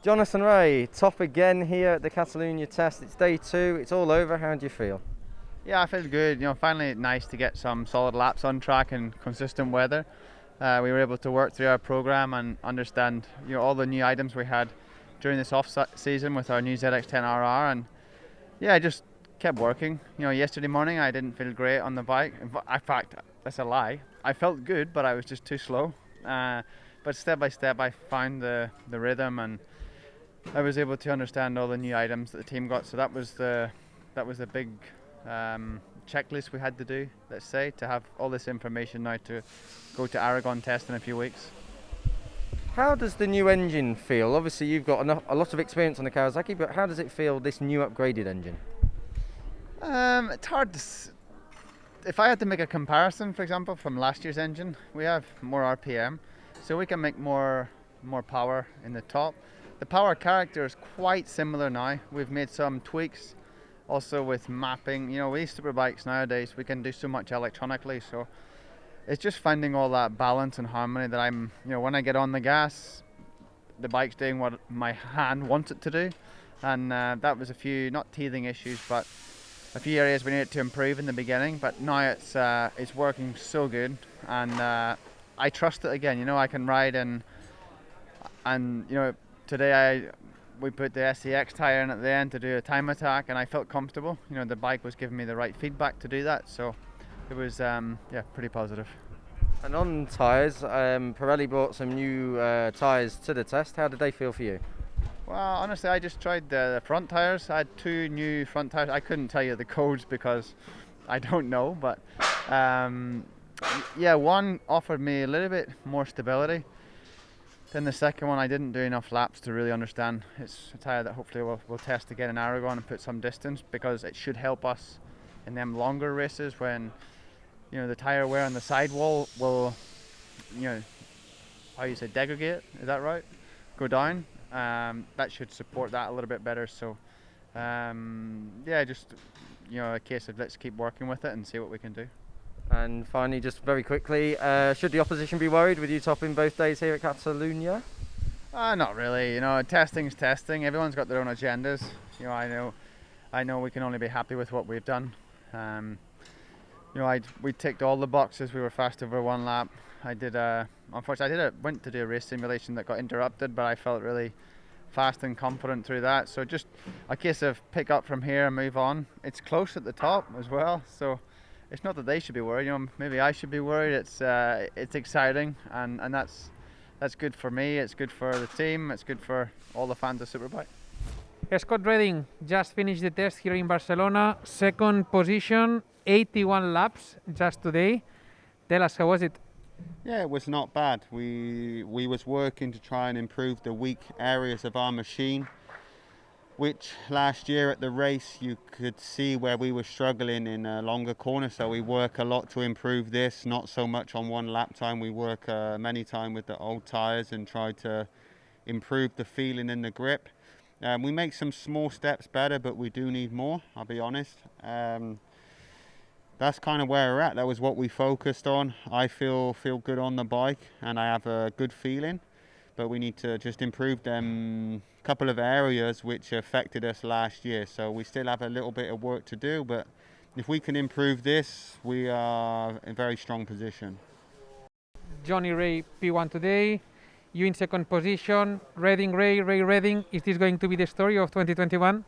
Jonathan Ray, top again here at the Catalonia test. It's day 2, it's all over. How do you feel? Yeah, I feel good. Finally nice to get some solid laps on track in consistent weather. We were able to work through our program and understand, all the new items we had during this off season with our new ZX10RR, and yeah, I just kept working. Yesterday morning I didn't feel great on the bike. In fact, that's a lie. I felt good, but I was just too slow. But step by step, I found the rhythm, and I was able to understand all the new items that the team got. So that was the big checklist we had to do, let's say, to have all this information now to go to Aragon test in a few weeks. How does the new engine feel? Obviously you've got a lot of experience on the Kawasaki, but how does it feel, this new upgraded engine? It's hard to if I had to make a comparison, for example, from last year's engine, we have more RPM, so we can make more power in the top. The power character is quite similar now. We've made some tweaks also with mapping. With these superbikes nowadays, we can do so much electronically, so it's just finding all that balance and harmony that I'm, when I get on the gas, the bike's doing what my hand wants it to do. And that was a few, not teething issues, but a few areas we needed to improve in the beginning, but now it's working so good, and I trust it again. I can ride, and today we put the SEX tire in at the end to do a time attack, and I felt comfortable. The bike was giving me the right feedback to do that, so it was pretty positive. And on tyres, Pirelli brought some new tyres to the test. How did they feel for you? Well, honestly, I just tried the front tyres. I had 2 new front tyres. I couldn't tell you the codes because I don't know, but one offered me a little bit more stability. Then the second one, I didn't do enough laps to really understand. It's a tyre that hopefully we'll test again in Aragon and put some distance, because it should help us in them longer races when the tyre wear on the sidewall will, how you say, degrade, is that right? Go down. That should support that a little bit better. So just a case of let's keep working with it and see what we can do. And finally, just very quickly, should the opposition be worried with you topping both days here at Catalunya? Not really. Testing's testing. Everyone's got their own agendas. I know we can only be happy with what we've done. We ticked all the boxes. We were fast over 1 lap. Unfortunately, went to do a race simulation that got interrupted, but I felt really fast and confident through that. So just a case of pick up from here and move on. It's close at the top as well, so it's not that they should be worried. Maybe I should be worried. It's exciting, and that's good for me. It's good for the team. It's good for all the fans of Superbike. Scott Redding just finished the test here in Barcelona. 2nd position, 81 laps just today. Tell us, how was it? Yeah, it was not bad. We was working to try and improve the weak areas of our machine, which last year at the race you could see where we were struggling in a longer corner. So we work a lot to improve this, not so much on 1 lap time. We work many times with the old tires and try to improve the feeling in the grip. We make some small steps better, but we do need more, I'll be honest. That's kind of where we're at. That was what we focused on. I feel good on the bike, and I have a good feeling, but we need to just improve them couple of areas which affected us last year. So we still have a little bit of work to do, but if we can improve this, we are in a very strong position. Johnny Ray P1 today, you in 2nd position. Redding Ray Redding, is this going to be the story of 2021?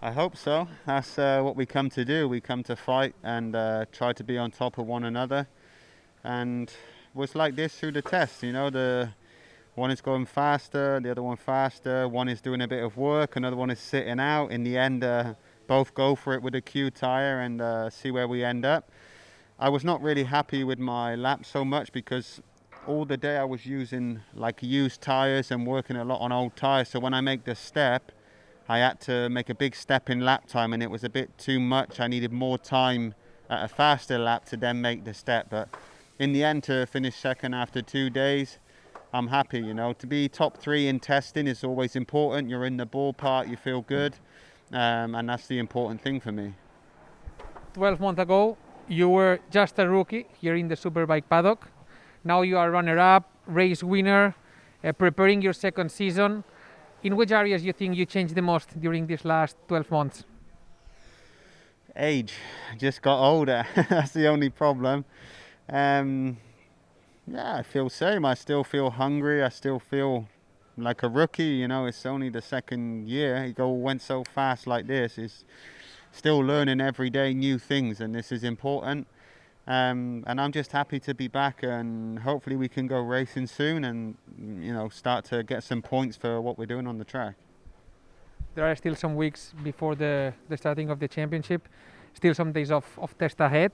I hope so. That's what we come to do. We come to fight and try to be on top of one another. And it was like this through the test. The one is going faster, the other one faster. One is doing a bit of work, another one is sitting out. In the end, both go for it with a Q tire and see where we end up. I was not really happy with my lap so much because all the day I was using like used tires and working a lot on old tires. So when I make the step, I had to make a big step in lap time, and it was a bit too much. I needed more time at a faster lap to then make the step. But in the end, to finish 2nd after 2 days, I'm happy. To be top 3 in testing is always important. You're in the ballpark, you feel good, and that's the important thing for me. 12 months ago, you were just a rookie here in the Superbike paddock. Now you are runner-up, race winner, preparing your 2nd season. In which areas you think you changed the most during these last 12 months? Age, just got older. That's the only problem. Yeah, I feel same. I still feel hungry. I still feel like a rookie. You know, it's only the second year. It all went so fast like this. It's still learning every day new things, and this is important. And I'm just happy to be back, and hopefully we can go racing soon and, you know, start to get some points for what we're doing on the track. There are still some weeks before the starting of the championship, still some days of test ahead.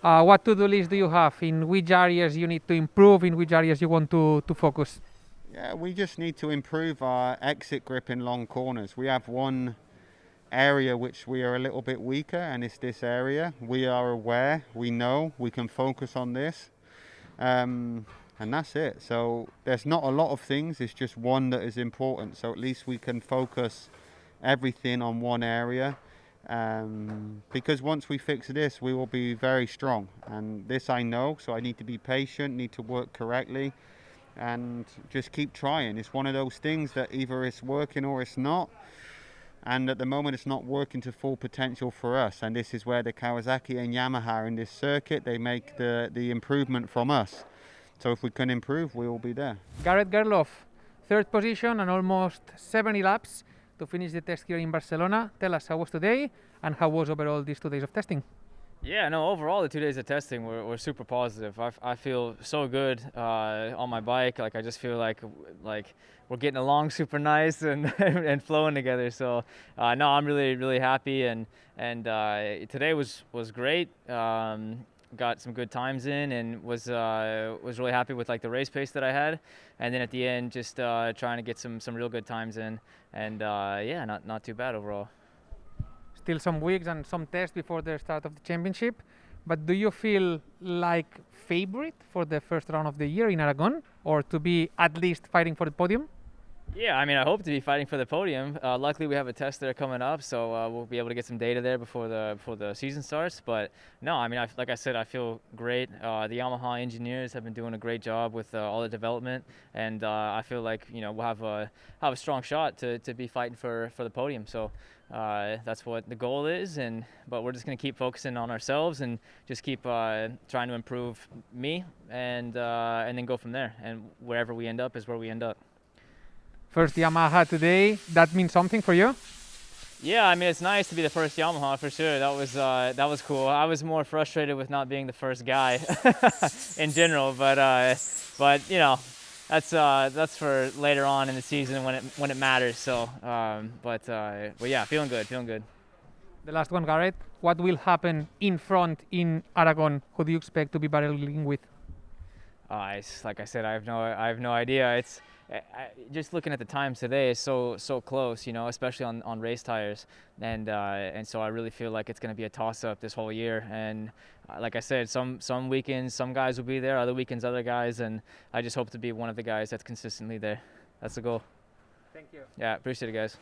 What to-do list do you have? In which areas you need to improve? In which areas you want to focus? Yeah, we just need to improve our exit grip in long corners. We have one area which we are a little bit weaker, and it's this area. We are aware, we know, we can focus on this, and that's it. So there's not a lot of things, it's just one that is important, so at least we can focus everything on one area, because once we fix this we will be very strong, and this I know, so I need to be patient, need to work correctly, and just keep trying. It's one of those things that either it's working or it's not. And at the moment it's not working to full potential for us, and this is where the Kawasaki and Yamaha in this circuit, they make the improvement from us. So if we can improve, we will be there. Garrett Garloff, third position and almost 70 laps to finish the test here in Barcelona. Tell us how was today and how was overall these 2 days of testing? Yeah, no, overall the 2 days of testing were super positive. I feel so good on my bike. Like I just feel like we're getting along super nice and and flowing together. So no, I'm really happy, and today was great. Got some good times in, and was really happy with like the race pace that I had. And then at the end, just trying to get some real good times in, and yeah, not too bad overall. Still some weeks and some tests before the start of the championship, but do you feel like favorite for the first round of the year in Aragon, or to be at least fighting for the podium? Yeah, I mean, I hope to be fighting for the podium. Luckily, we have a test there coming up, so we'll be able to get some data there before the season starts. But no, I mean, like I said, I feel great. The Yamaha engineers have been doing a great job with all the development, and I feel like, you know, we'll have a strong shot to be fighting for the podium. So that's what the goal is, but we're just going to keep focusing on ourselves and just keep trying to improve me, and then go from there. And wherever we end up is where we end up. First Yamaha today, that means something for you? Yeah, I mean, it's nice to be the first Yamaha for sure. That was cool. I was more frustrated with not being the first guy in general, but you know, that's for later on in the season when it matters. So, but yeah, feeling good. The last one, Garrett. What will happen in front in Aragon? Who do you expect to be battling with? Like I said, I have no idea. Just looking at the times today is so close, you know, especially on race tires, and so I really feel like it's going to be a toss-up this whole year. And like I said, some weekends some guys will be there, other weekends other guys, and I just hope to be one of the guys that's consistently there. That's the goal. Thank you. Yeah, appreciate it, guys.